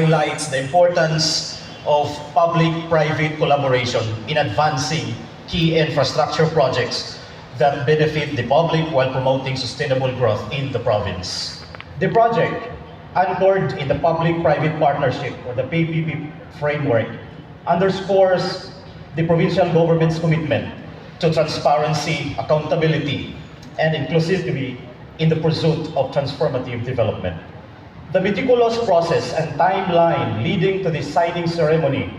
highlights the importance of public-private collaboration in advancing key infrastructure projects that benefit the public while promoting sustainable growth in the province. The project, anchored in the public-private partnership or the PPP framework, underscores the provincial government's commitment to transparency, accountability, and inclusivity in the pursuit of transformative development. The meticulous process and timeline leading to the signing ceremony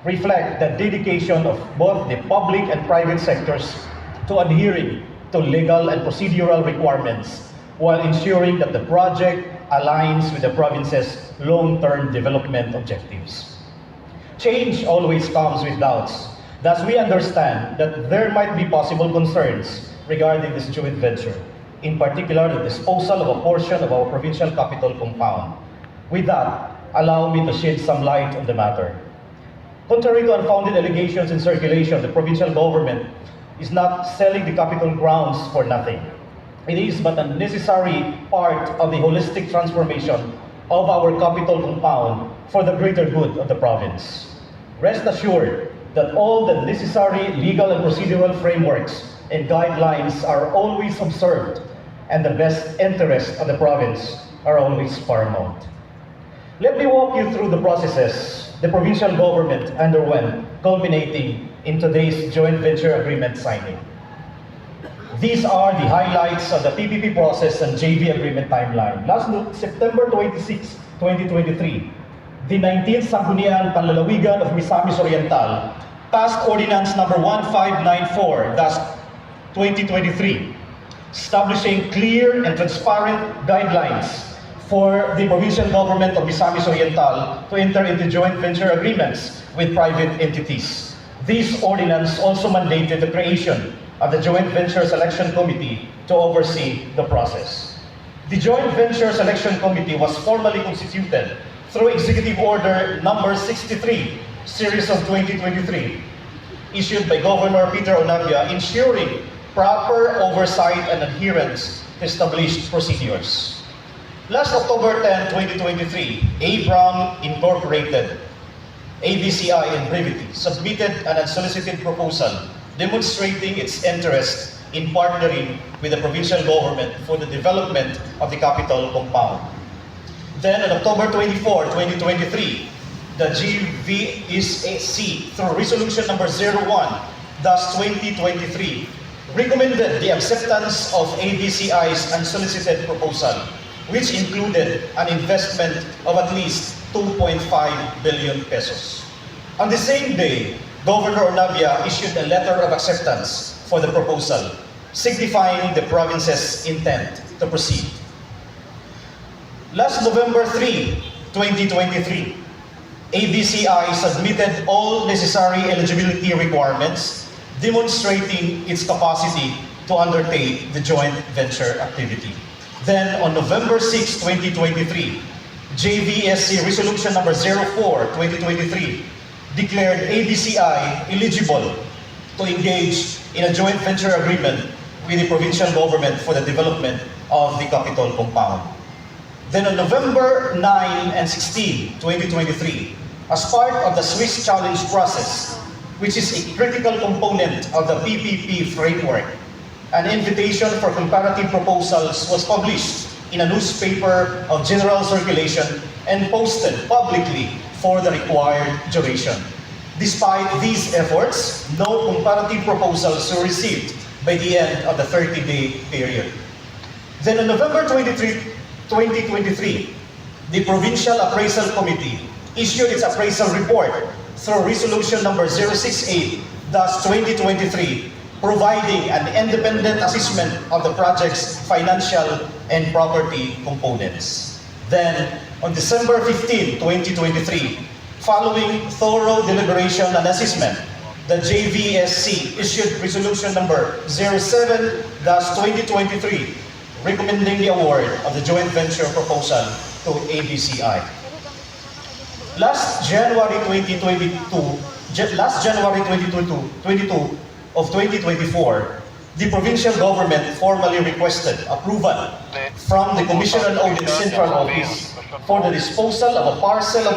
reflect the dedication of both the public and private sectors to adhering to legal and procedural requirements while ensuring that the project aligns with the province's long-term development objectives. Change always comes with doubts. Thus, we understand that there might be possible concerns regarding this joint venture, in particular the disposal of a portion of our provincial capital compound. With that, allow me to shed some light on the matter. Contrary to unfounded allegations in circulation, the provincial government is not selling the capital grounds for nothing. It is but a necessary part of the holistic transformation of our capital compound for the greater good of the province. Rest assured that all the necessary legal and procedural frameworks and guidelines are always observed, and the best interests of the province are always paramount. Let me walk you through the processes the provincial government underwent, culminating in today's joint venture agreement signing. These are the highlights of the PPP process and JV agreement timeline. Last September 26, 2023, the 19th Sangguniang Panlalawigan of Misamis Oriental passed Ordinance Number 1594-2023, establishing clear and transparent guidelines for the provincial government of Misamis Oriental to enter into joint venture agreements with private entities. This ordinance also mandated the creation of the Joint Venture Selection Committee to oversee the process. The Joint Venture Selection Committee was formally constituted through Executive Order Number 63, Series of 2023, issued by Governor Peter Onabia, ensuring proper oversight and adherence to established procedures. Last October 10, 2023, Abram Incorporated, ABCI in brevity, submitted an unsolicited proposal demonstrating its interest in partnering with the provincial government for the development of the capital compound. Then on October 24, 2023, the GVSAC, through Resolution Number 01-2023, recommended the acceptance of ABCI's unsolicited proposal, which included an investment of at least 2.5 billion pesos. On the same day, Governor Onabia issued a letter of acceptance for the proposal, signifying the province's intent to proceed. Last November 3, 2023, ABCI submitted all necessary eligibility requirements, demonstrating its capacity to undertake the joint venture activity. Then on November 6, 2023, JVSC Resolution Number 04-2023 declared ABCI eligible to engage in a joint venture agreement with the provincial government for the development of the capital compound. Then on November 9 and 16, 2023, as part of the Swiss Challenge process, which is a critical component of the PPP framework, an invitation for comparative proposals was published in a newspaper of general circulation and posted publicly for the required duration. Despite these efforts, no comparative proposals were received by the end of the 30-day period. Then on November 23, 2023, the Provincial Appraisal Committee issued its appraisal report through Resolution Number 068-2023, providing an independent assessment of the project's financial and property components. Then, on December 15, 2023, following thorough deliberation and assessment, the JVSC issued Resolution Number 07-2023, recommending the award of the joint venture proposal to ABCI. Last January 22 of 2024, the provincial government formally requested approval from the Commission on Audit Central Office for the disposal of a parcel of